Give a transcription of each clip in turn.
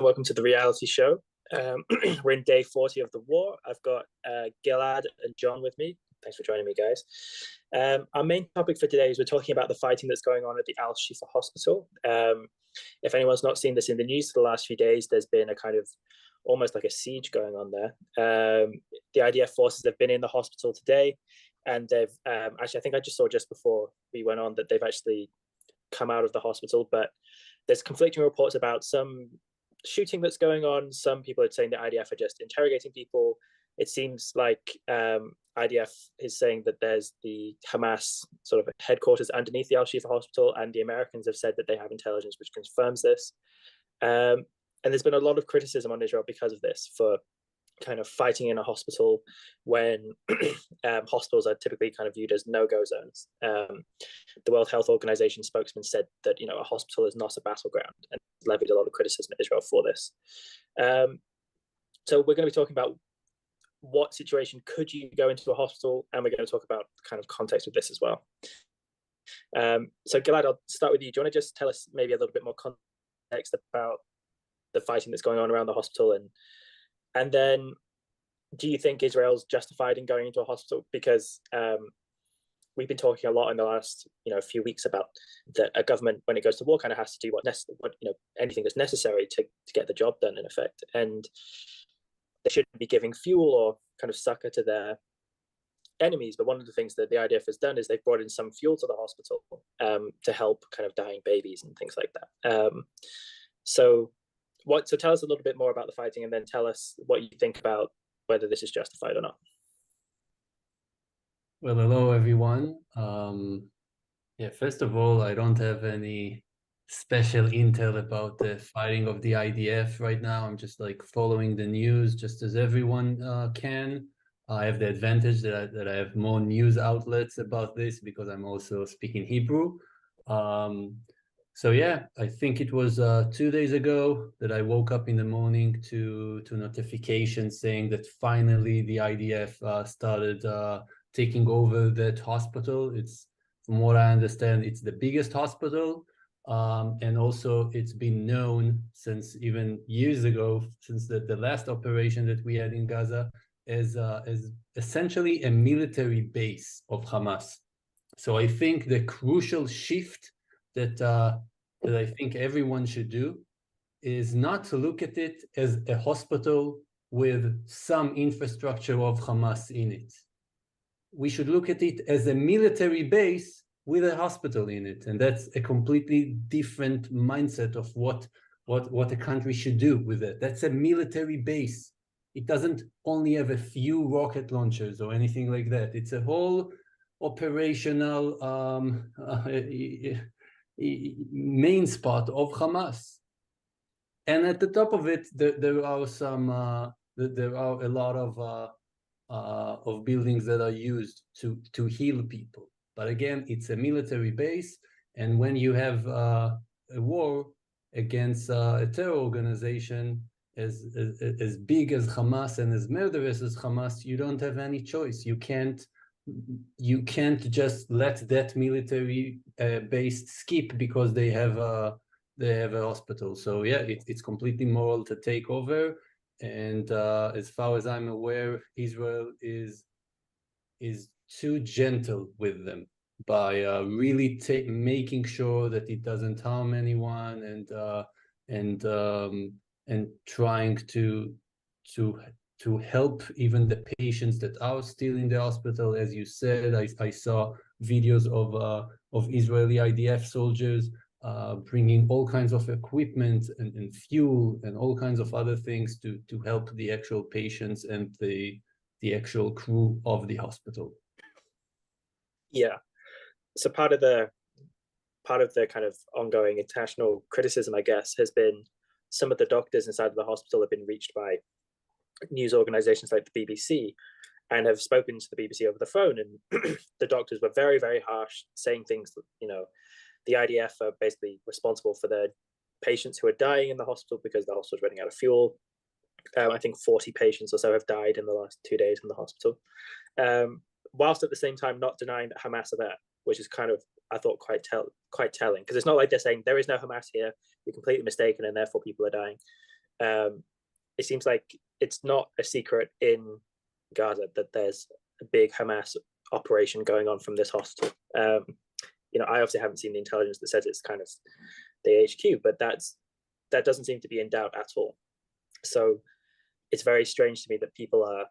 Welcome to the reality show. We're in day 40 of the war. I've got Gilad and John with me. Thanks for joining me, guys. Our main topic for today is we're talking about the fighting that's going on at the al-Shifa hospital. If anyone's not seen this in the news for the last few days, there's been a kind of almost like a siege going on there. The IDF forces have been in the hospital today, and they've actually, I think I just saw just before we went on that they've actually come out of the hospital, but there's conflicting reports about some shooting that's going on. Some people are saying the IDF are just interrogating people. It seems like IDF is saying that there's the Hamas sort of headquarters underneath the al-Shifa hospital, and the Americans have said that they have intelligence which confirms this. And there's been a lot of criticism on Israel because of this, for kind of fighting in a hospital when hospitals are typically kind of viewed as no-go zones. The World Health Organization spokesman said that, you know, a hospital is not a battleground, and levied a lot of criticism at Israel for this. So we're going to be talking about what situation could you go into a hospital, and we're going to talk about kind of context with this as well. So Gilad, I'll start with you. Do you want to just tell us maybe a little bit more context about the fighting that's going on around the hospital, and then do you think Israel's justified in going into a hospital? Because we've been talking a lot in the last few weeks about that a government, when it goes to war, kind of has to do anything that's necessary to get the job done, in effect, and they shouldn't be giving fuel or kind of succor to their enemies. But one of the things that the IDF has done is they've brought in some fuel to the hospital to help kind of dying babies and things like that. So tell us a little bit more about the fighting, and then tell us what you think about whether this is justified or not. Well, hello, everyone. First of all, I don't have any special intel about the fighting of the IDF right now. I'm just like following the news just as everyone can. I have the advantage that I have more news outlets about this because I'm also speaking Hebrew. So yeah, I think it was 2 days ago that I woke up in the morning to notifications saying that finally the IDF started taking over that hospital. It's, from what I understand, it's the biggest hospital, and also it's been known since even years ago, since the last operation that we had in Gaza, as essentially a military base of Hamas. So I think the crucial shift that I think everyone should do is not to look at it as a hospital with some infrastructure of Hamas in it. We should look at it as a military base with a hospital in it, and that's a completely different mindset of what a country should do with it. That's a military base. It doesn't only have a few rocket launchers or anything like that. It's a whole operational main spot of Hamas, and at the top of it, there are a lot of buildings that are used to heal people. But again, it's a military base, and when you have a war against a terror organization as big as Hamas and as murderous as Hamas, you don't have any choice. You can't just let that military base skip because they have a hospital. So yeah, it's completely moral to take over. And as far as I'm aware, Israel is too gentle with them by really making sure that it doesn't harm anyone, and trying to help even the patients that are still in the hospital. As you said, I saw videos of Israeli IDF soldiers bringing all kinds of equipment and fuel and all kinds of other things to help the actual patients and the actual crew of the hospital. Yeah. So part of the kind of ongoing international criticism, I guess, has been some of the doctors inside of the hospital have been reached by news organizations like the BBC and have spoken to the BBC over the phone, and the doctors were very, very harsh, saying things that, the IDF are basically responsible for the patients who are dying in the hospital because the hospital's running out of fuel. I think 40 patients or so have died in the last 2 days in the hospital, whilst at the same time not denying that Hamas are there, which is kind of, I thought, quite telling, because it's not like they're saying there is no Hamas here, you're completely mistaken, and therefore people are dying. it seems like it's not a secret in Gaza that there's a big Hamas operation going on from this hospital. I obviously haven't seen the intelligence that says it's kind of the HQ, but that doesn't seem to be in doubt at all. So it's very strange to me that people are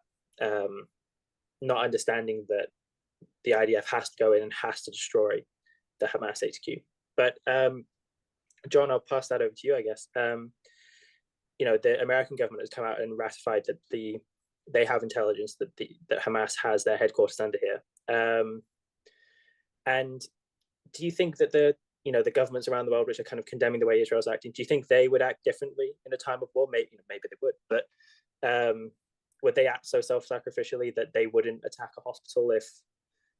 not understanding that the IDF has to go in and has to destroy the Hamas HQ. But John, I'll pass that over to you, I guess. The American government has come out and ratified that they have intelligence that that Hamas has their headquarters under here. And do you think that the governments around the world which are kind of condemning the way Israel's acting, do you think they would act differently in a time of war? Maybe they would, but would they act so self-sacrificially that they wouldn't attack a hospital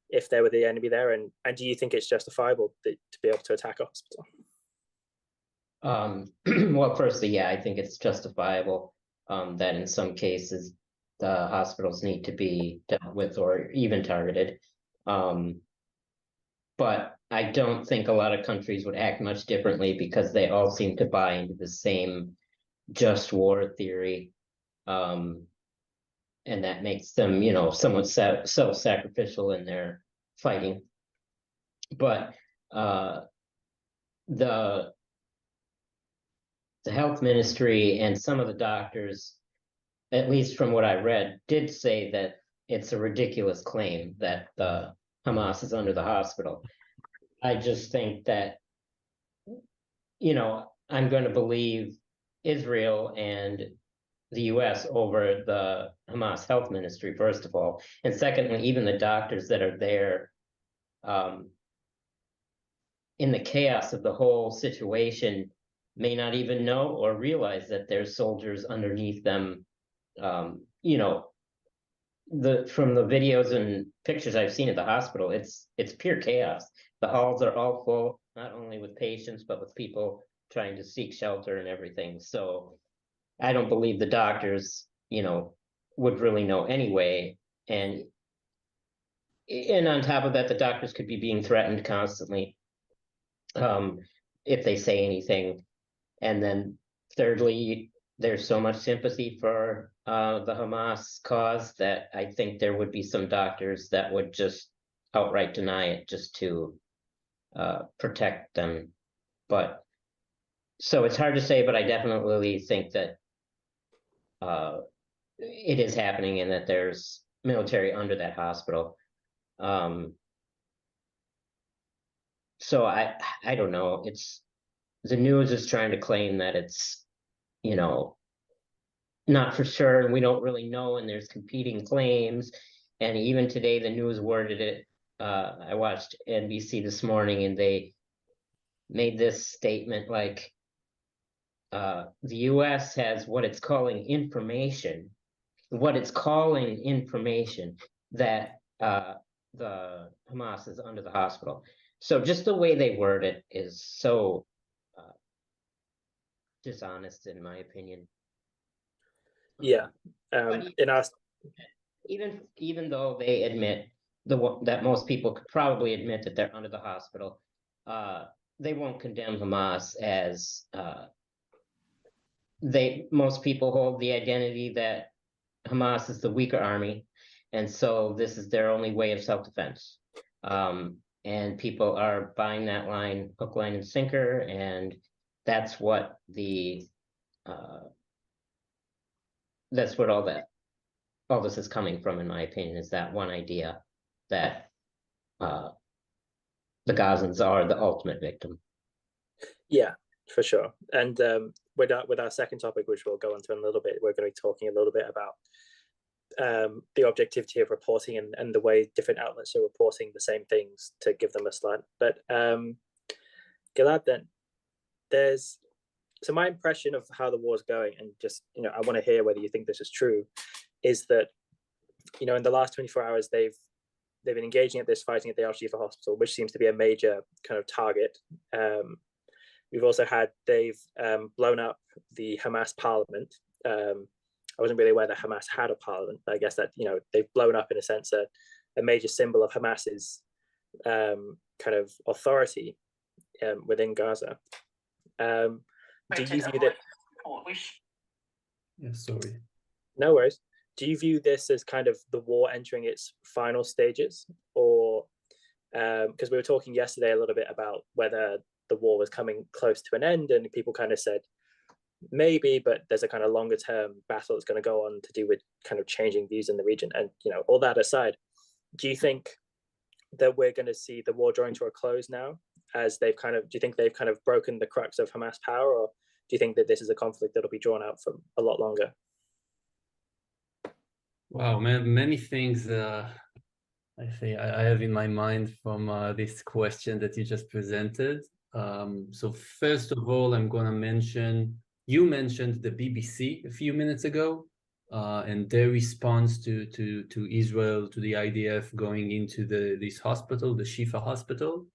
if they were the enemy there? And do you think it's justifiable to be able to attack a hospital? Well, firstly, yeah, I think it's justifiable that in some cases the hospitals need to be dealt with or even targeted. But I don't think a lot of countries would act much differently because they all seem to buy into the same just war theory. And that makes them, somewhat self-sacrificial in their fighting. But the health ministry and some of the doctors, at least from what I read, did say that it's a ridiculous claim that the Hamas is under the hospital. I just think that, I'm going to believe Israel and the US over the Hamas health ministry, first of all. And secondly, even the doctors that are there, in the chaos of the whole situation, may not even know or realize that there's soldiers underneath them. From the videos and pictures I've seen at the hospital, it's pure chaos. The halls are all full, not only with patients, but with people trying to seek shelter and everything. So I don't believe the doctors, would really know anyway. And on top of that, the doctors could be being threatened constantly if they say anything. And then thirdly, there's so much sympathy for the Hamas cause that I think there would be some doctors that would just outright deny it just to protect them. But so it's hard to say, but I definitely think that it is happening and that there's military under that hospital. So I don't know. The news is trying to claim that it's, not for sure, and we don't really know, and there's competing claims. And even today, the news worded it. I watched NBC this morning, and they made this statement like, the US has what it's calling information that the Hamas is under the hospital. So just the way they word it is so dishonest, in my opinion. Yeah. Even though they admit that most people could probably admit that they're under the hospital, they won't condemn Hamas as most people hold the identity that Hamas is the weaker army, and so this is their only way of self-defense. And people are buying that line, hook, line, and sinker, and that's what all this is coming from, in my opinion, is that one idea that the Gazans are the ultimate victim. Yeah, for sure. And with our second topic, which we'll go into in a little bit, we're going to be talking a little bit about the objectivity of reporting and the way different outlets are reporting the same things to give them a slant. But Gilad, then, so my impression of how the war's going, and just, I want to hear whether you think this is true, is that, in the last 24 hours, they've been engaging at this fighting at the al-shifa hospital, which seems to be a major kind of target. We've also they've blown up the Hamas parliament. I wasn't really aware that Hamas had a parliament, but I guess that, they've blown up, in a sense, a major symbol of Hamas's kind of authority within Gaza. Do you view that? Yeah, sorry. No worries. Do you view this as kind of the war entering its final stages, or because we were talking yesterday a little bit about whether the war was coming close to an end, and people kind of said maybe, but there's a kind of longer term battle that's going to go on to do with kind of changing views in the region. And all that aside, do you think that we're going to see the war drawing to a close now, as do you think they've kind of broken the crux of Hamas power, or do you think that this is a conflict that'll be drawn out for a lot longer? Wow, many things I think I have in my mind from this question that you just presented. So first of all, I'm going to mention, you mentioned the BBC a few minutes ago, and their response to Israel, to the IDF going into this hospital, the Shifa hospital.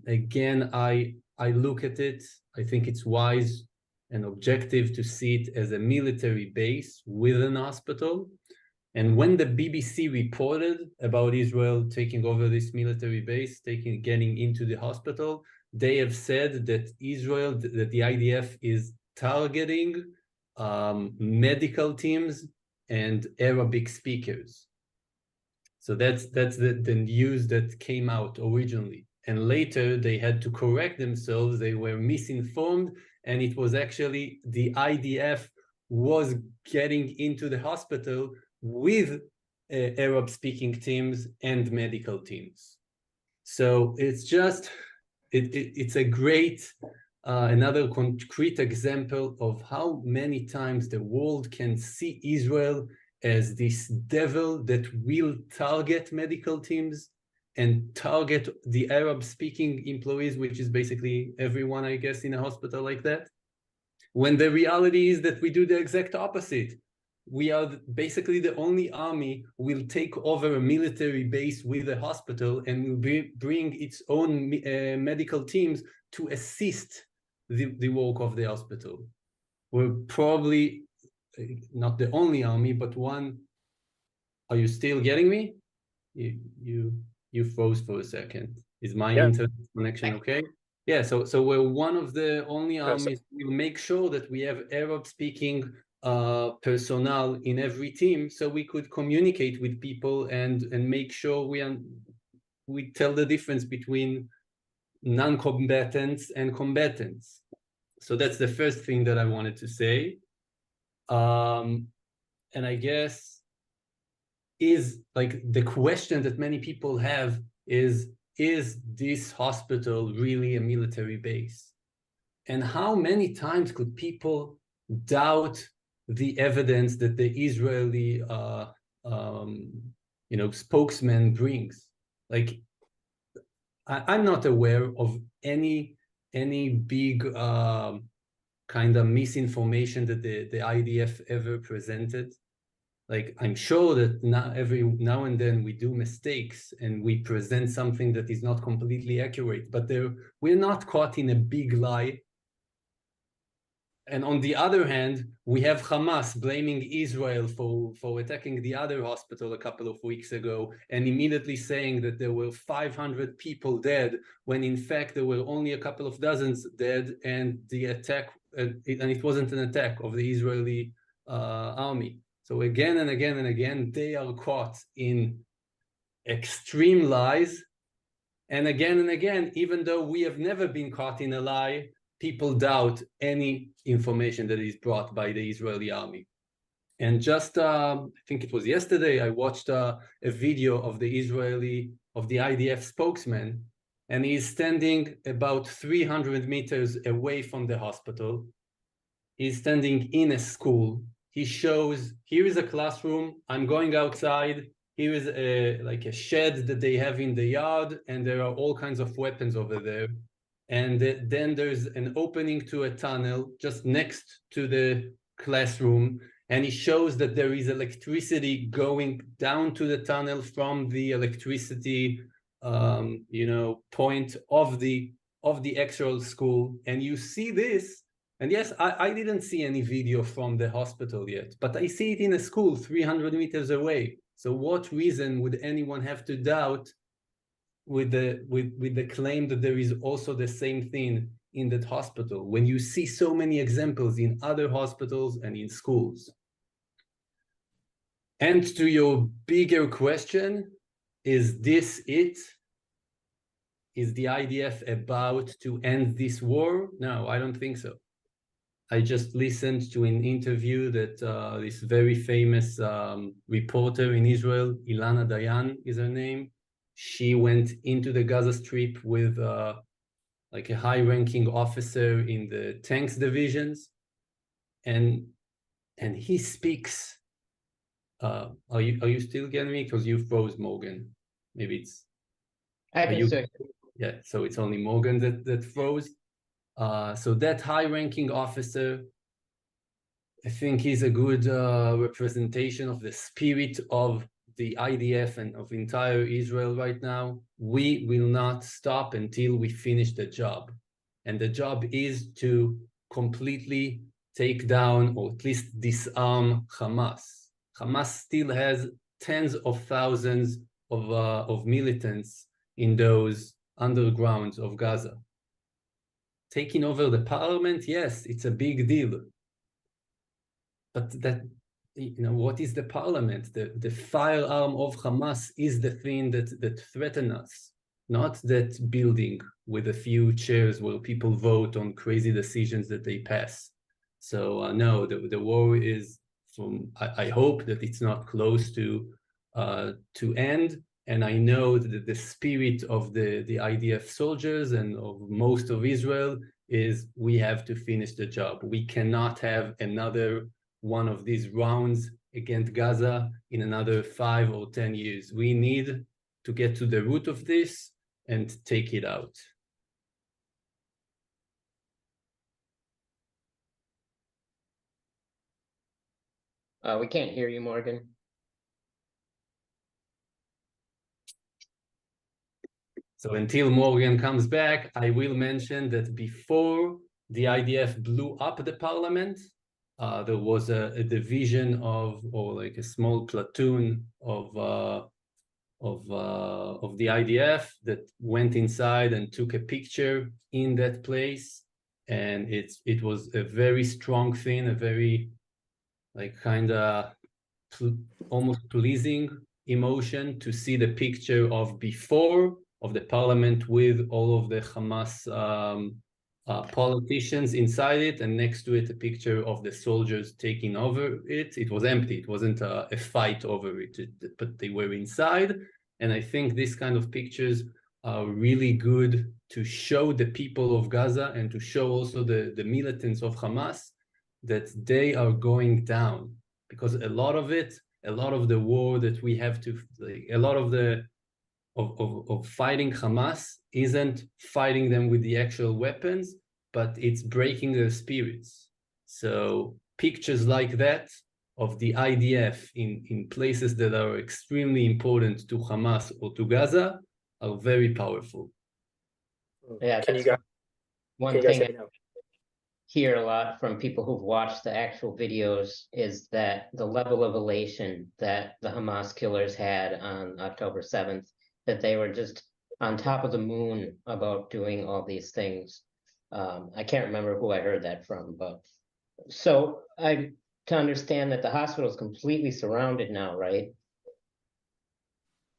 Again, I look at it, I think it's wise and objective to see it as a military base with an hospital. And when the BBC reported about Israel taking over this military base, getting into the hospital, they have said that that the IDF is targeting medical teams and Arabic speakers. So that's the news that came out originally. And later they had to correct themselves. They were misinformed, and it was actually the IDF was getting into the hospital with Arab-speaking teams and medical teams. So it's just, it's a great, another concrete example of how many times the world can see Israel as this devil that will target medical teams and target the Arab-speaking employees, which is basically everyone, I guess, in a hospital like that. When the reality is that we do the exact opposite. We are basically the only army who will take over a military base with a hospital and will bring its own medical teams to assist the work of the hospital. We're probably not the only army, but one. Are you still getting me? You froze for a second. Is my internet connection okay? Yeah, so we're one of the only armies. We'll make sure that we have Arab-speaking personnel in every team, so we could communicate with people and make sure we tell the difference between non-combatants and combatants. So that's the first thing that I wanted to say. And I guess is like the question that many people have is this hospital really a military base? And how many times could people doubt the evidence that the Israeli spokesman brings? Like, I'm not aware of any big kind of misinformation that the IDF ever presented. Like, I'm sure that every now and then we do mistakes and we present something that is not completely accurate, but we're not caught in a big lie. And on the other hand, we have Hamas blaming Israel for attacking the other hospital a couple of weeks ago and immediately saying that there were 500 people dead, when in fact there were only a couple of dozens dead, and the attack, and it wasn't an attack of the Israeli army. So again and again and again, they are caught in extreme lies. And again, even though we have never been caught in a lie, people doubt any information that is brought by the Israeli army. And just, I think it was yesterday, I watched a video of the IDF spokesman, and he's standing about 300 meters away from the hospital. He's standing in a school. He shows, here is a classroom, I'm going outside, here is like a shed that they have in the yard, and there are all kinds of weapons over there. And then there's an opening to a tunnel just next to the classroom, and he shows that there is electricity going down to the tunnel from the electricity point of the actual school. And you see this. And yes, I didn't see any video from the hospital yet, but I see it in a school 300 meters away. So what reason would anyone have to doubt with the claim that there is also the same thing in that hospital when you see so many examples in other hospitals and in schools? And to your bigger question, is this it? Is the IDF about to end this war? No, I don't think so. I just listened to an interview that this very famous reporter in Israel, Ilana Dayan is her name. She went into the Gaza Strip with like a high-ranking officer in the tanks divisions, and he speaks. Are you still getting me? Because you froze, Morgan. Maybe it's. I can say. Yeah, so it's only Morgan that froze. So that high-ranking officer, I think he's a good representation of the spirit of the IDF and of entire Israel right now. We will not stop until we finish the job. And the job is to completely take down or at least disarm Hamas. Hamas still has tens of thousands of militants in those undergrounds of Gaza. Taking over the parliament, yes, it's a big deal. But that, what is the parliament? The firearm of Hamas is the thing that threatens us, not that building with a few chairs where people vote on crazy decisions that they pass. So no, the war is I hope that it's not close to end. And I know that the spirit of the IDF soldiers and of most of Israel is we have to finish the job. We cannot have another one of these rounds against Gaza in another 5 or 10 years. We need to get to the root of this and take it out. We can't hear you, Morgan. So until Morgan comes back, I will mention that before the IDF blew up the parliament, there was a division or like a small platoon of the IDF that went inside and took a picture in that place, and it was a very strong thing, a very like kind of almost pleasing emotion to see the picture of before of the parliament with all of the Hamas politicians inside it, and next to it a picture of the soldiers taking over it. It was empty. It wasn't a fight over it, but they were inside. And I think this kind of pictures are really good to show the people of Gaza and to show also the militants of Hamas that they are going down, because a lot of the war that we have to, like, a lot of the of fighting Hamas isn't fighting them with the actual weapons, but it's breaking their spirits. So pictures like that of the IDF in places that are extremely important to Hamas or to Gaza are very powerful. Yeah, Can you guys, one thing I hear a lot from people who've watched the actual videos is that the level of elation that the Hamas killers had on October 7th, that they were just on top of the moon about doing all these things. I can't remember who I heard that from, but so to understand that the hospital is completely surrounded now, right?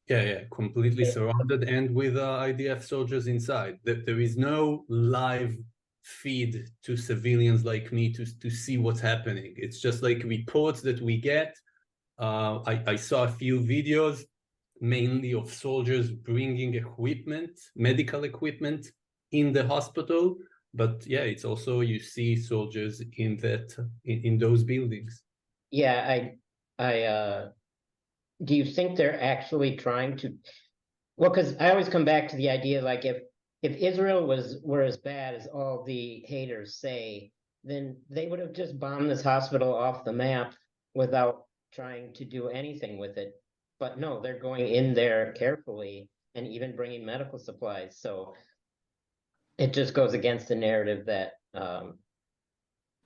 Yeah, completely surrounded, and with IDF soldiers inside. There is no live feed to civilians like me to see what's happening. It's just like reports that we get. I saw a few videos, mainly of soldiers bringing equipment, medical equipment, in the hospital. But yeah, it's also you see soldiers in those buildings. Yeah, I do you think they're actually trying to? Well, because I always come back to the idea, like if Israel were as bad as all the haters say, then they would have just bombed this hospital off the map without trying to do anything with it. But no, they're going in there carefully and even bringing medical supplies. So it just goes against the narrative that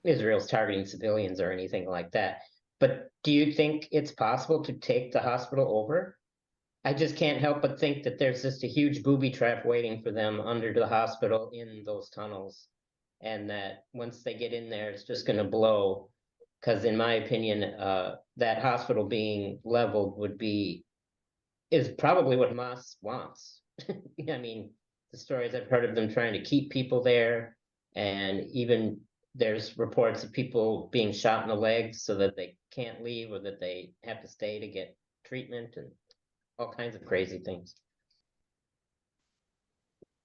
Israel's targeting civilians or anything like that. But do you think it's possible to take the hospital over? I just can't help but think that there's just a huge booby trap waiting for them under the hospital in those tunnels. and that once they get in there, it's just going to blow. Because in my opinion, that hospital being leveled is probably what Hamas wants. I mean, the stories I've heard of them trying to keep people there, and even there's reports of people being shot in the legs so that they can't leave or that they have to stay to get treatment and all kinds of crazy things.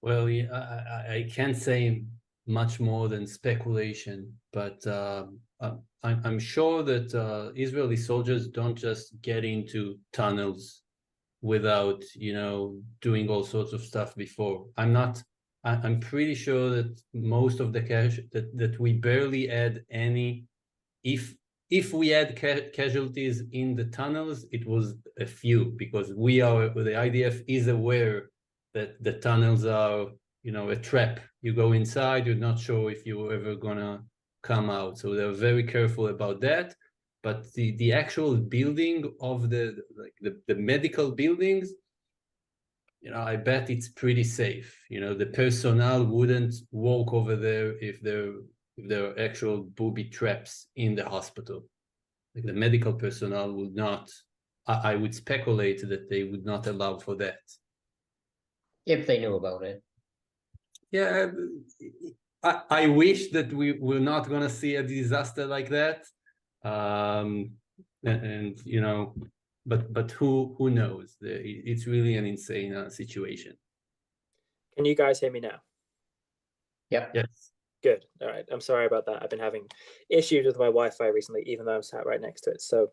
Well, yeah, I can't say much more than speculation, but I'm sure that Israeli soldiers don't just get into tunnels without, doing all sorts of stuff before. I'm pretty sure that most of the cash that we barely add any, if we had casualties in the tunnels, it was a few, because the IDF is aware that the tunnels are, a trap. You go inside, you're not sure if you're ever gonna come out. So they're very careful about that. But the actual building of the medical buildings, I bet it's pretty safe. The personnel wouldn't walk over there if there are actual booby traps in the hospital. Like, the medical personnel would not. I would speculate that they would not allow for that. If they knew about it. Yeah, I wish that we're not going to see a disaster like that. And but who knows? It's really an insane situation. Can you guys hear me now? Yep. Yes. Good. All right. I'm sorry about that. I've been having issues with my Wi-Fi recently, even though I'm sat right next to it. So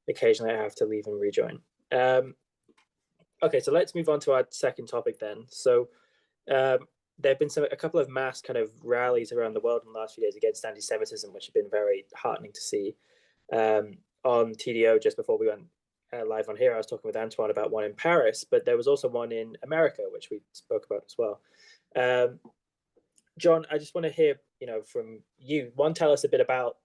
occasionally I have to leave and rejoin. Okay, so let's move on to our second topic then. So there have been a couple of mass kind of rallies around the world in the last few days against anti-Semitism, which have been very heartening to see. On TDO, just before we went live on here, I was talking with Antoine about one in Paris, but there was also one in America, which we spoke about as well. John, I just want to hear, from you. One, tell us a bit about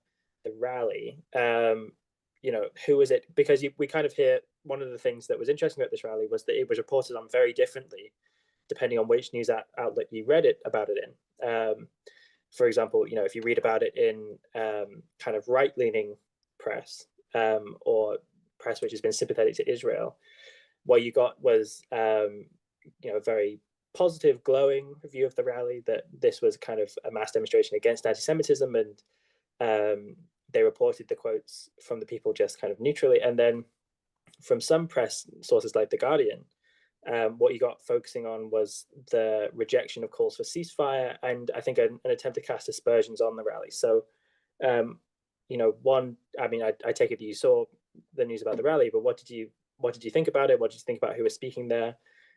the rally. Who is it? Because we kind of hear, one of the things that was interesting about this rally was that it was reported on very differently depending on which news outlet you read about it in. For example, if you read about it in kind of right-leaning press or press which has been sympathetic to Israel, what you got was a very positive, glowing review of the rally, that this was kind of a mass demonstration against anti-Semitism, and they reported the quotes from the people just kind of neutrally. And then from some press sources like The Guardian, what you got focusing on was the rejection of calls for ceasefire, and I think an attempt to cast aspersions on the rally. So, I take it that you saw the news about the rally, but what did you think about it? What did you think about who was speaking there?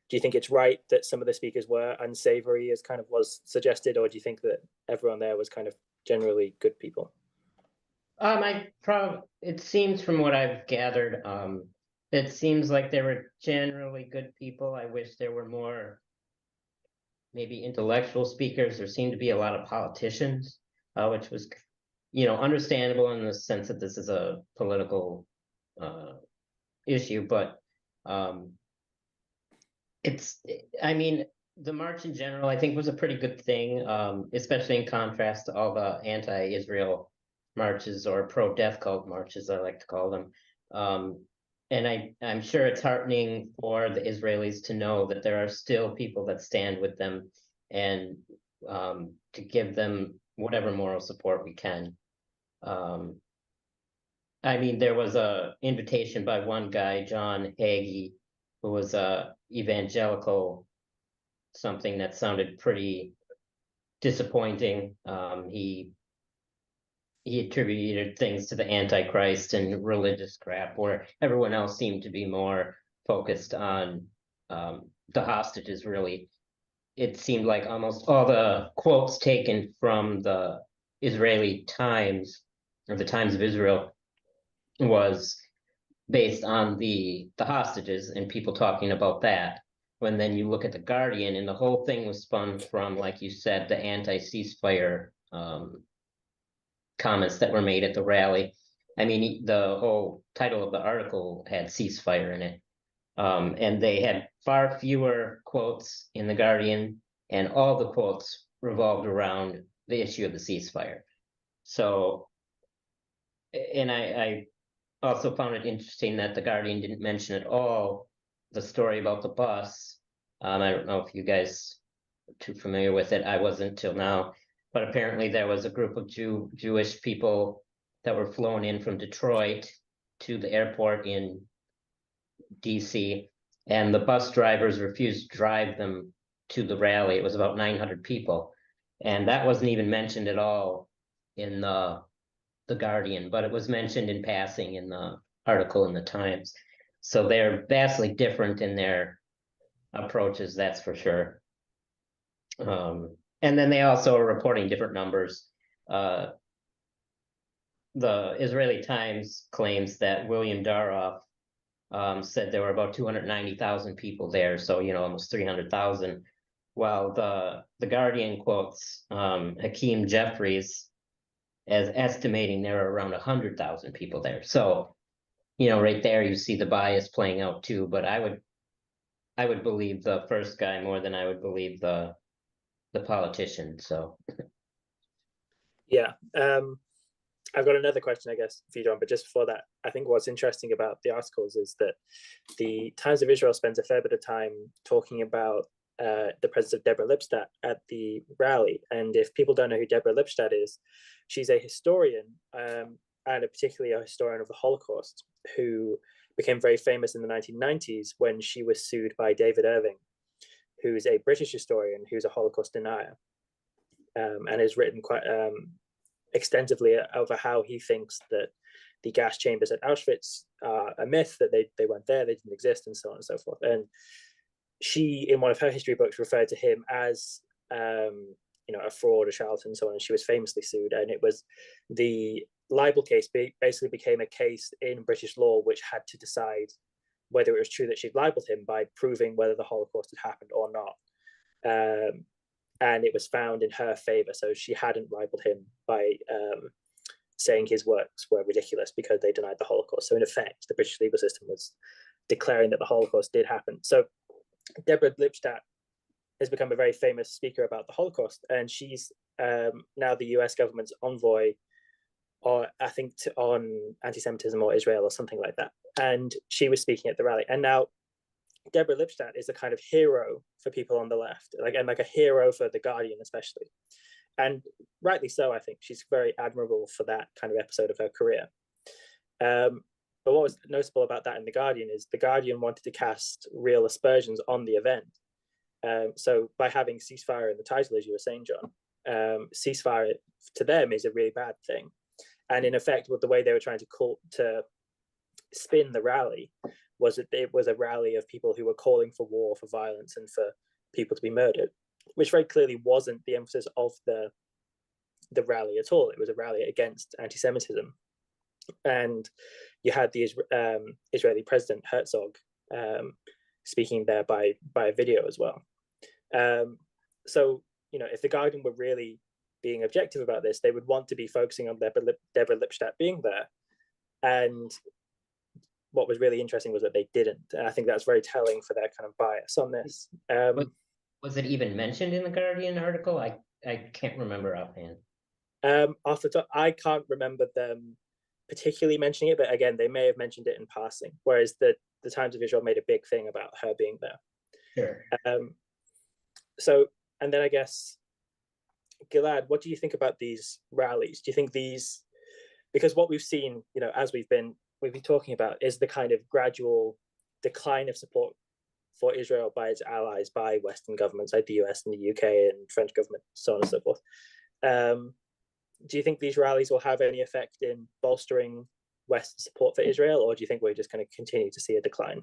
Do you think it's right that some of the speakers were unsavory, as kind of was suggested, or do you think that everyone there was kind of generally good people? It seems from what I've gathered, it seems like they were generally good people. I wish there were more maybe intellectual speakers. There seemed to be a lot of politicians, which was, understandable in the sense that this is a political issue. But the march in general, I think, was a pretty good thing, especially in contrast to all the anti-Israel marches, or pro-death cult marches, I like to call them. And I'm sure it's heartening for the Israelis to know that there are still people that stand with them, and to give them whatever moral support we can. There was a invitation by one guy, John Hagee, who was a evangelical, something that sounded pretty disappointing. He attributed things to the Antichrist and religious crap, where everyone else seemed to be more focused on the hostages, really. It seemed like almost all the quotes taken from the Israeli Times, or the Times of Israel, was based on the hostages and people talking about that. When then you look at The Guardian, and the whole thing was spun from, like you said, the anti-ceasefire comments that were made at the rally. The whole title of the article had ceasefire in it. And they had far fewer quotes in The Guardian, and all the quotes revolved around the issue of the ceasefire. So, and I also found it interesting that the Guardian didn't mention at all the story about the bus. I don't know if you guys are too familiar with it. I wasn't till now, but apparently there was a group of Jewish people that were flown in from Detroit to the airport in DC, and the bus drivers refused to drive them to the rally. It was about 900 people, and that wasn't even mentioned at all in the Guardian, but it was mentioned in passing in the article in the Times. So they're vastly different in their approaches, that's for sure. And then they also are reporting different numbers. The Israeli Times claims that William Daroff said there were about 290,000 people there, so almost 300,000. While the Guardian quotes Hakeem Jeffries as estimating there are around 100,000 people there. So, right there you see the bias playing out too. But I would believe the first guy more than I would believe the politician. So, yeah. I've got another question, I guess, for you, John. But just before that, I think what's interesting about the articles is that the Times of Israel spends a fair bit of time talking about the presence of Deborah Lipstadt at the rally. And if people don't know who Deborah Lipstadt is, she's a historian, and particularly a historian of the Holocaust, who became very famous in the 1990s when she was sued by David Irving, who's a British historian who's a Holocaust denier, and has written quite extensively over how he thinks that the gas chambers at Auschwitz are a myth, that they weren't there, they didn't exist, and so on and so forth. And she, in one of her history books, referred to him as a fraud, a charlatan, and so on. And she was famously sued. And it was the libel case basically became a case in British law which had to decide whether it was true that she'd libeled him by proving whether the Holocaust had happened or not. And it was found in her favor. So she hadn't libeled him by saying his works were ridiculous because they denied the Holocaust. So in effect, the British legal system was declaring that the Holocaust did happen. So Deborah Lipstadt has become a very famous speaker about the Holocaust, and she's now the US government's envoy, or I think on anti-Semitism or Israel or something like that. And she was speaking at the rally. And now Deborah Lipstadt is a kind of hero for people on the left, like a hero for the Guardian especially. And rightly so, I think. She's very admirable for that kind of episode of her career. But what was notable about that in The Guardian is The Guardian wanted to cast real aspersions on the event. So by having ceasefire in the title, as you were saying, John, ceasefire to them is a really bad thing. And in effect, what the way they were trying to spin the rally was that it was a rally of people who were calling for war, for violence, and for people to be murdered, which very clearly wasn't the emphasis of the rally at all. It was a rally against anti-Semitism. And you had the Israeli president Herzog speaking there by video as well. So, if the Guardian were really being objective about this, they would want to be focusing on Deborah Lipstadt being there. And what was really interesting was that they didn't. And I think that's very telling for their kind of bias on this. Was it even mentioned in the Guardian article? I can't remember offhand. Off the top, I can't remember them particularly mentioning it, but again, they may have mentioned it in passing, whereas the Times of Israel made a big thing about her being there. Sure. So, and then I guess, Gilad, what do you think about these rallies? Do you think these, because what we've seen, as we've been talking about, is the kind of gradual decline of support for Israel by its allies, by Western governments like the US and the UK and French government, so on and so forth. Do you think these rallies will have any effect in bolstering Western support for Israel, or do you think we're just going to continue to see a decline?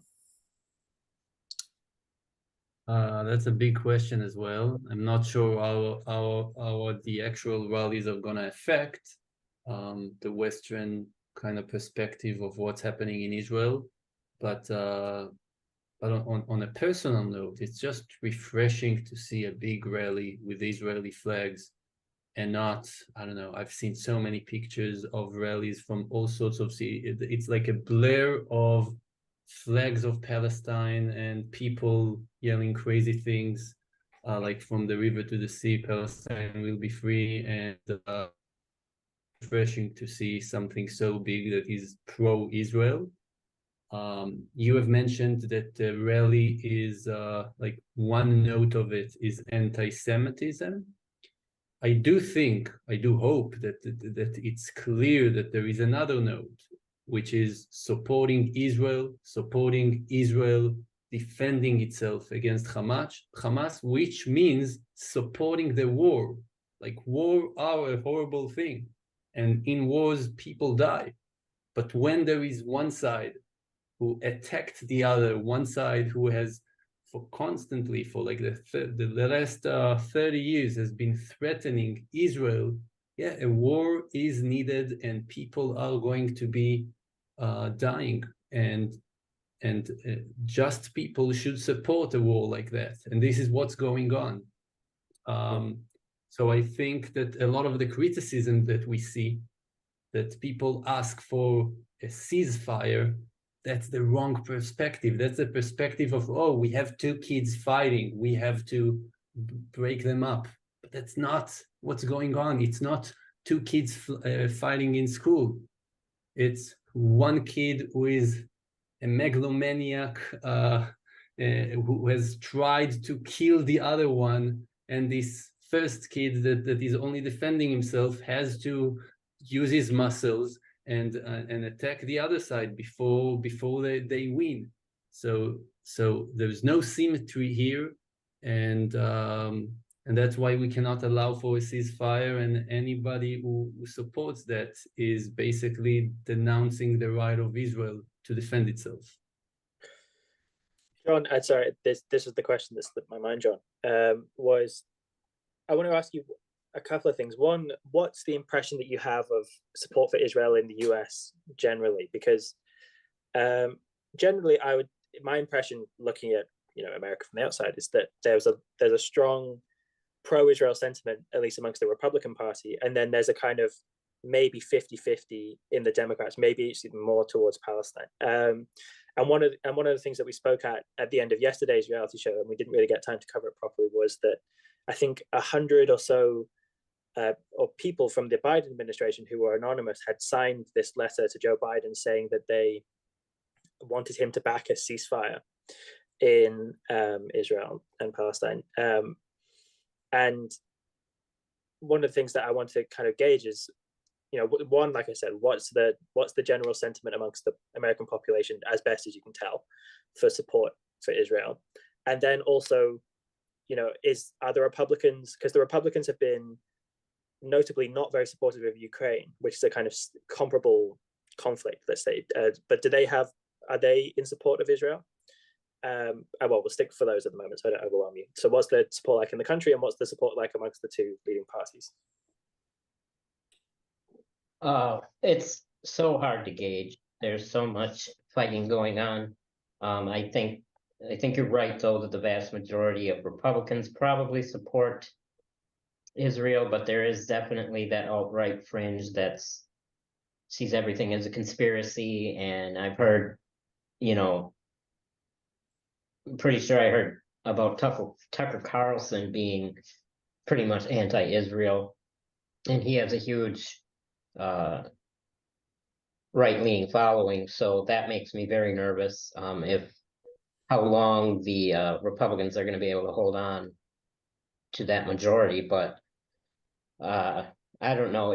That's a big question as well. I'm not sure how the actual rallies are going to affect the Western kind of perspective of what's happening in Israel. But on a personal note, it's just refreshing to see a big rally with Israeli flags and not, I don't know, I've seen so many pictures of rallies from all sorts of cities. It's like a blur of flags of Palestine and people yelling crazy things. like from the river to the sea, Palestine will be free, and refreshing to see something so big that is pro-Israel. You have mentioned that the rally is like one note of it is anti-Semitism. I do hope that it's clear that there is another note, which is supporting Israel defending itself against Hamas, which means supporting the war. Like war are a horrible thing, and in wars people die. But when there is one side who attacked the other, one side who has constantly for like the last 30 years has been threatening Israel, yeah, a war is needed and people are going to be dying, and just people should support a war like that, and this is what's going on. So I think that a lot of the criticism that we see, that people ask for a ceasefire, that's the wrong perspective. That's the perspective of, oh, we have two kids fighting, we have to break them up. But that's not what's going on. It's not two kids fighting in school. It's one kid who is a megalomaniac who has tried to kill the other one, and this first kid that is only defending himself has to use his muscles and attack the other side before they win. So there's no symmetry here, and that's why we cannot allow for a ceasefire. And anybody who supports that is basically denouncing the right of Israel to defend itself. John, sorry, this is the question that slipped my mind, John. Was I want to ask you a couple of things. One, what's the impression that you have of support for Israel in the US generally? Because generally, my impression looking at America from the outside is that there's a strong pro-Israel sentiment, at least amongst the Republican Party, and then there's a kind of maybe 50-50 in the Democrats, maybe it's even more towards Palestine. And one of the things that we spoke at the end of yesterday's reality show, and we didn't really get time to cover it properly, was that I think 100 or so or people from the Biden administration who were anonymous had signed this letter to Joe Biden saying that they wanted him to back a ceasefire in Israel and Palestine. And one of the things that I want to kind of gauge is, one, like I said, what's the general sentiment amongst the American population, as best as you can tell, for support for Israel? And then also, are the Republicans, because the Republicans have been notably not very supportive of Ukraine, which is a kind of comparable conflict, let's say, but are they in support of Israel? Well, we'll stick for those at the moment so I don't overwhelm you. So what's the support like in the country, and what's the support like amongst the two leading parties? It's so hard to gauge. There's so much fighting going on. I think you're right, though, that the vast majority of Republicans probably support Israel, but there is definitely that alt-right fringe that sees everything as a conspiracy. And I've heard, I'm pretty sure I heard about Tucker Carlson being pretty much anti-Israel, and he has a huge right-leaning following, so that makes me very nervous if how long the Republicans are going to be able to hold on to that majority. But I don't know,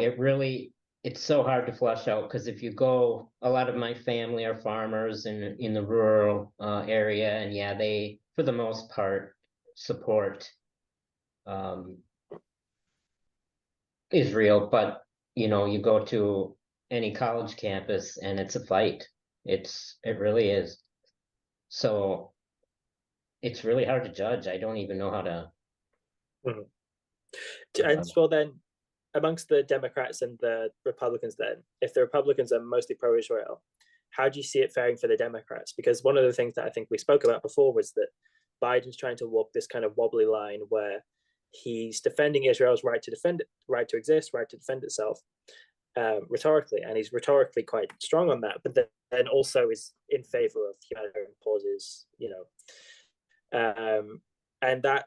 it's so hard to flush out, because if you go, a lot of my family are farmers in the rural area, and yeah, they for the most part support Israel, but you go to any college campus and it's a fight. It really is. So it's really hard to judge. I don't even know how to. And well, then, amongst the Democrats and the Republicans, then, if the Republicans are mostly pro-Israel, how do you see it faring for the Democrats? Because one of the things that I think we spoke about before was that Biden's trying to walk this kind of wobbly line where he's defending Israel's right to defend it, right to exist, right to defend itself, rhetorically, and he's rhetorically quite strong on that, but then also is in favor of humanitarian pauses, and that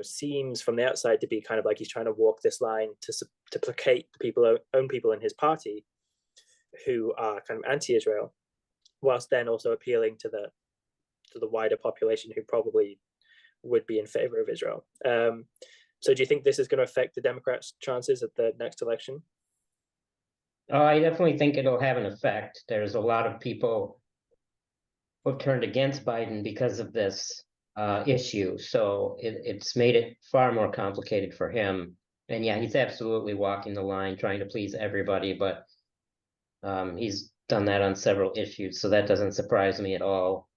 seems from the outside to be kind of like he's trying to walk this line to placate the own people in his party who are kind of anti-Israel, whilst then also appealing to the wider population who probably would be in favor of Israel. So do you think this is going to affect the Democrats' chances at the next election? Oh, I definitely think it'll have an effect. There's a lot of people who've turned against Biden because of this issue. So it's made it far more complicated for him. And yeah, he's absolutely walking the line, trying to please everybody, but he's done that on several issues, so that doesn't surprise me at all.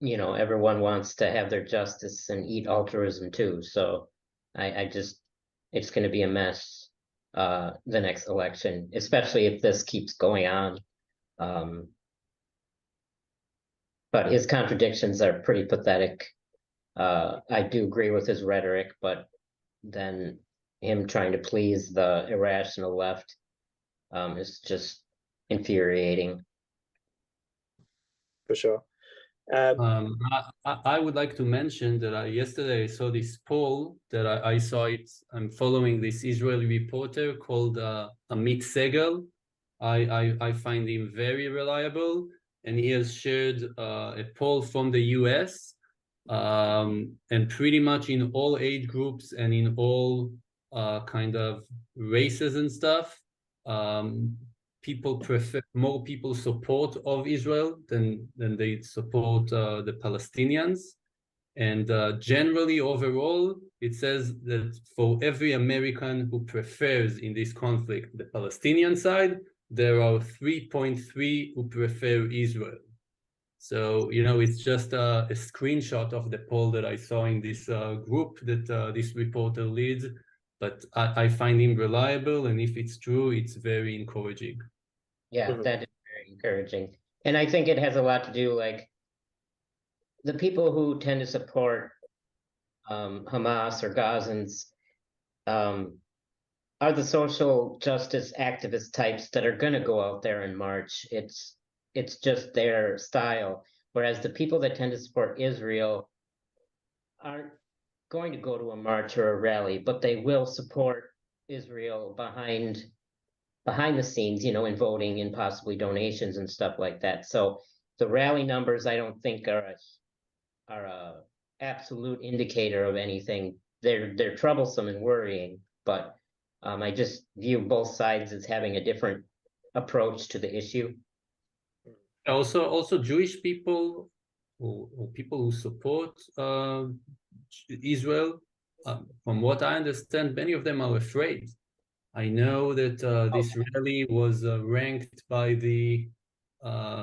Everyone wants to have their justice and eat altruism too. So it's going to be a mess the next election, especially if this keeps going on. But his contradictions are pretty pathetic. I do agree with his rhetoric, but then him trying to please the irrational left is just infuriating. For sure. I would like to mention that yesterday I saw this poll that I saw it. I'm following this Israeli reporter called Amit Segal. I find him very reliable, and he has shared a poll from the US, and pretty much in all age groups and in all kind of races and stuff. More people support of Israel than they support the Palestinians. And generally, overall, it says that for every American who prefers in this conflict the Palestinian side, there are 3.3 who prefer Israel. So, it's just a screenshot of the poll that I saw in this group that this reporter leads. But I find him reliable, and if it's true, it's very encouraging. Yeah, that is very encouraging. And I think it has a lot to do, like, the people who tend to support Hamas or Gazans are the social justice activist types that are going to go out there and march. It's just their style. Whereas the people that tend to support Israel aren't going to go to a march or a rally, but they will support Israel behind the scenes, in voting and possibly donations and stuff like that. So the rally numbers, I don't think are a absolute indicator of anything. They're troublesome and worrying, but I just view both sides as having a different approach to the issue. Also Jewish people or people who support Israel, from what I understand, many of them are afraid. I know that this rally was ranked by the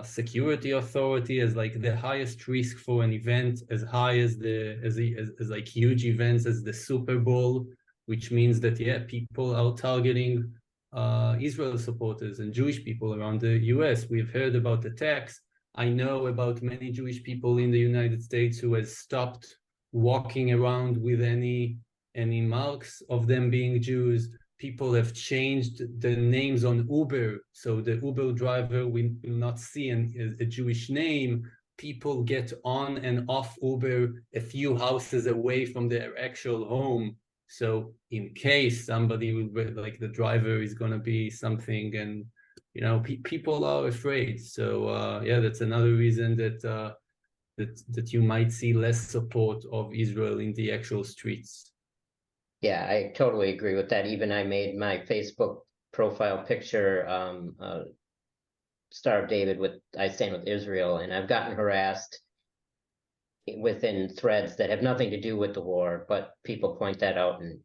security authority as like the highest risk for an event, as high as like huge events as the Super Bowl, which means that people are targeting Israel supporters and Jewish people around the US. We've heard about attacks. I know about many Jewish people in the United States who has stopped walking around with any marks of them being Jews. People have changed the names on Uber, so the Uber driver will not see a Jewish name. People get on and off Uber a few houses away from their actual home. So in case somebody like the driver is going to be something, and people are afraid. So that's another reason that you might see less support of Israel in the actual streets. Yeah, I totally agree with that. Even I made my Facebook profile picture Star of David with I stand with Israel, and I've gotten harassed within threads that have nothing to do with the war, but people point that out and,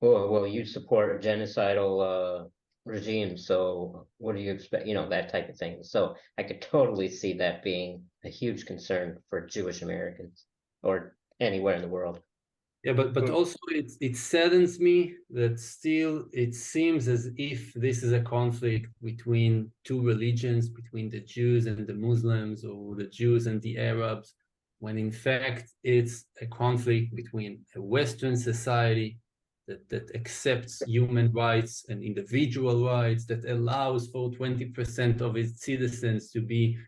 well, you support a genocidal regime, so what do you expect? That type of thing. So I could totally see that being a huge concern for Jewish Americans or anywhere in the world. Yeah, but also it saddens me that still it seems as if this is a conflict between two religions, between the Jews and the Muslims, or the Jews and the Arabs, when in fact it's a conflict between a Western society that accepts human rights and individual rights, that allows for 20% of its citizens to be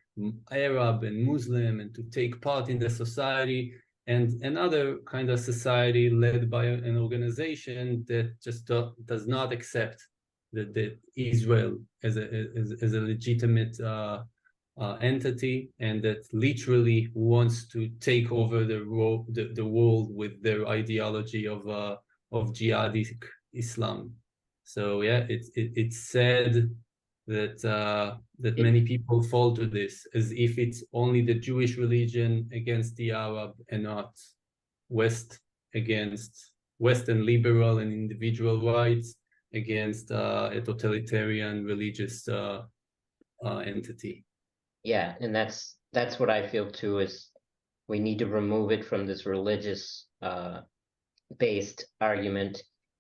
Arab and Muslim and to take part in the society, and another kind of society led by an organization that just does not accept that Israel as a legitimate entity, and that literally wants to take over the world with their ideology of jihadi Islam. So yeah, it's sad that many people fall to this, as if it's only the Jewish religion against the Arab, and not West against Western liberal and individual rights against a totalitarian religious entity. Yeah, and that's what I feel too, is we need to remove it from this religious based argument.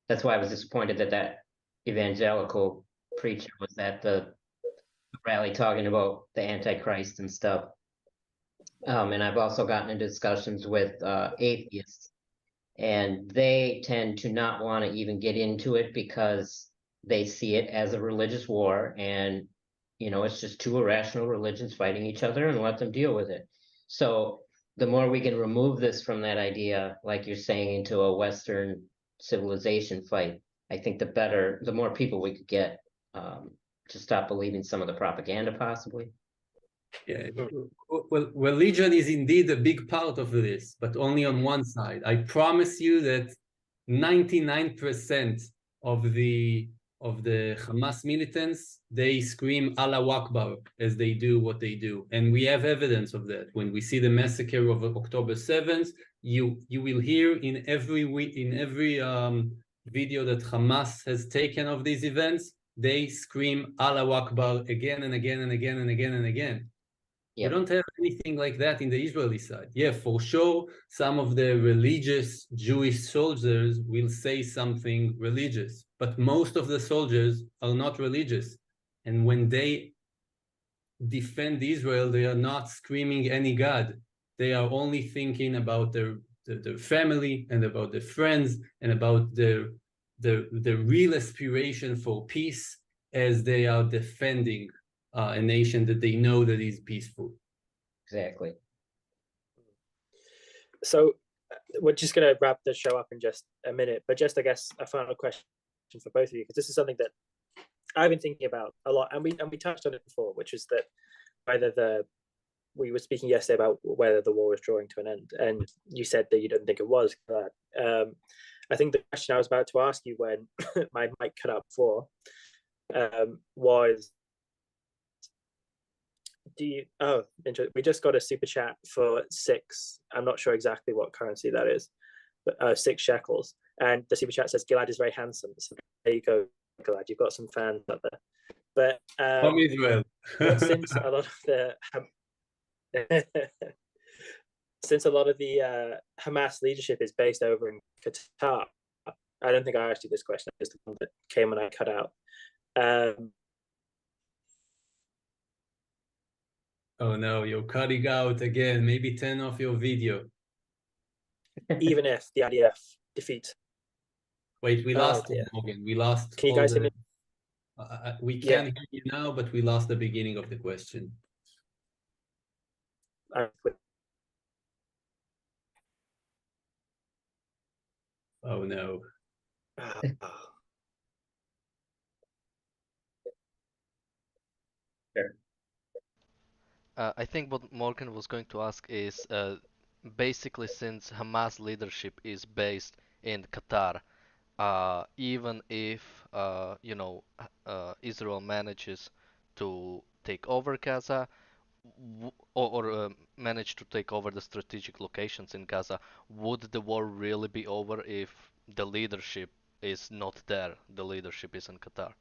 That's why I was disappointed that that evangelical preacher was at the rally talking about the Antichrist and stuff. And I've also gotten into discussions with atheists, and they tend to not want to even get into it because they see it as a religious war, and it's just two irrational religions fighting each other, and let them deal with it. So the more we can remove this from that idea, like you're saying, into a Western civilization fight, I think the more people we could get to stop believing some of the propaganda, possibly. Yeah, well, religion is indeed a big part of this, but only on one side. I promise you that 99% of the Hamas militants, they scream Allahu Akbar as they do what they do, and we have evidence of that. When we see the massacre of October 7th, you will hear in every video that Hamas has taken of these events, they scream Allahu Akbar again and again and again and again and again. Yep. We don't have anything like that in the Israeli side. Yeah, for sure, some of the religious Jewish soldiers will say something religious, but most of the soldiers are not religious. And when they defend Israel, they are not screaming any God. They are only thinking about their family and about their friends and about their real aspiration for peace, as they are defending a nation that they know that is peaceful. Exactly. So we're just going to wrap the show up in just a minute, but just, I guess, a final question for both of you, because this is something that I've been thinking about a lot, and we touched on it before, which is that we were speaking yesterday about whether the war was drawing to an end, and you said that you didn't think it was. I think the question I was about to ask you when my mic cut out before was, we just got a super chat for 6. I'm not sure exactly what currency that is, but 6 shekels. And the super chat says Gilad is very handsome. So there you go, Gilad. You've got some fans out there. But Israel. since a lot of the Hamas leadership is based over in Qatar, I don't think I asked you this question. It's the one that came when I cut out. Oh no, you're cutting out again. Maybe turn off your video. Even if the IDF defeat. Wait, we lost Morgan. We lost. Can you guys hear me? We can hear you now, but we lost the beginning of the question. Oh no. I think what Morgan was going to ask is basically, since Hamas leadership is based in Qatar, even if Israel manages to take over Gaza or manage to take over the strategic locations in Gaza, would the war really be over if the leadership is not there? The leadership is in Qatar.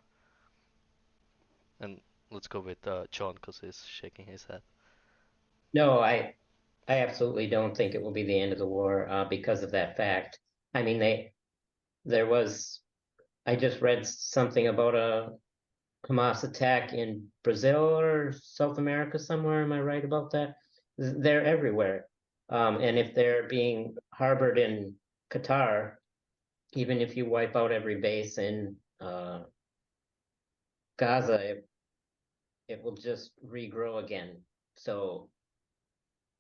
And let's go with John, because he's shaking his head. No, I absolutely don't think it will be the end of the war because of that fact. I mean, I just read something about a Hamas attack in Brazil or South America somewhere. Am I right about that? They're everywhere. And if they're being harbored in Qatar, even if you wipe out every base in Gaza, it will just regrow again. So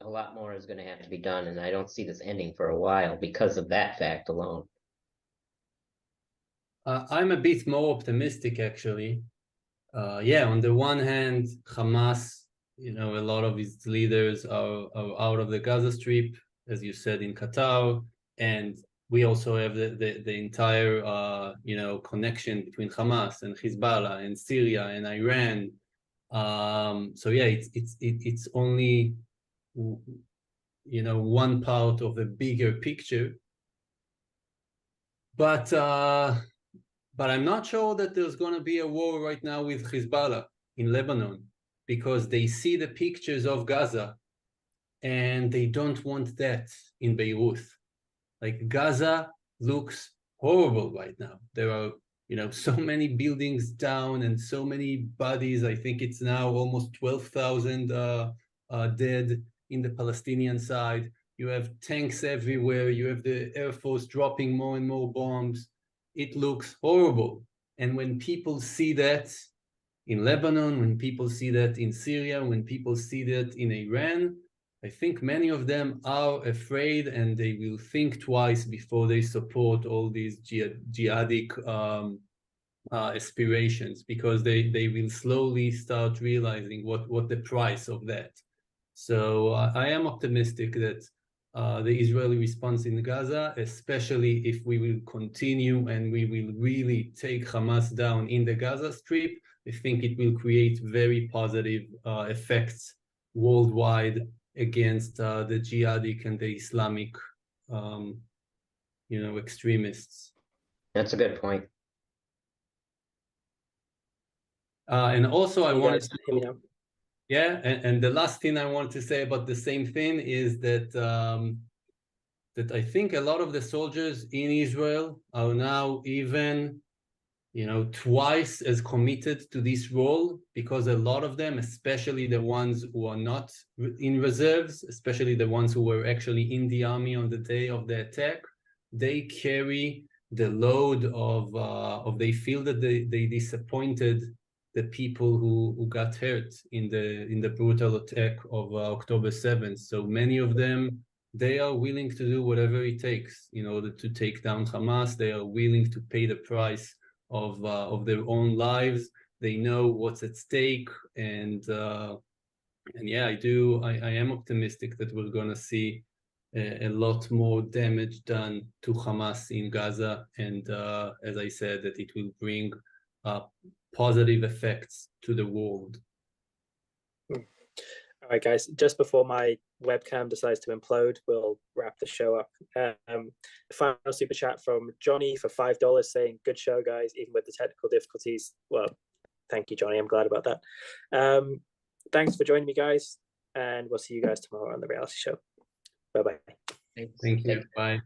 a lot more is going to have to be done, and I don't see this ending for a while because of that fact alone. I'm a bit more optimistic, actually. Yeah, on the one hand, Hamas, you know, a lot of its leaders are out of the Gaza Strip, as you said, in Qatar, and we also have the entire you know, connection between Hamas and Hezbollah and Syria and Iran. So yeah, it's only, you know, one part of a bigger picture, but I'm not sure that there's going to be a war right now with Hezbollah in Lebanon, because they see the pictures of Gaza and they don't want that in Beirut. Like, Gaza looks horrible right now. There are, you know, so many buildings down and so many bodies. I think it's now almost 12,000 dead in the Palestinian side. You have tanks everywhere. You have the Air Force dropping more and more bombs. It looks horrible. And when people see that in Lebanon, when people see that in Syria, when people see that in Iran, I think many of them are afraid, and they will think twice before they support all these jihadic aspirations, because they will slowly start realizing what the price of that. So I am optimistic that the Israeli response in Gaza, especially if we will continue and we will really take Hamas down in the Gaza Strip, I think it will create very positive effects worldwide against the jihadic and the Islamic, you know, extremists. That's a good point. And also, I wanted to hear me now. Yeah, and the last thing I want to say about the same thing is that that I think a lot of the soldiers in Israel are now even, you know, twice as committed to this role, because a lot of them, especially the ones who are not in reserves, especially the ones who were actually in the army on the day of the attack, they carry the load of they feel that they disappointed the people who got hurt in the brutal attack of October 7th. So many of them, they are willing to do whatever it takes in order to take down Hamas. They are willing to pay the price of their own lives. They know what's at stake, and yeah, I am optimistic that we're gonna see a lot more damage done to Hamas in Gaza, and as I said, that it will bring positive effects to the world. All right, guys, just before my webcam decides to implode, we'll wrap the show up. Final super chat from Johnny for $5 saying, good show, guys, even with the technical difficulties. Well, thank you, Johnny. I'm glad about that. Thanks for joining me, guys, and we'll see you guys tomorrow on The Reality Show. Bye-bye. Thank you. Bye.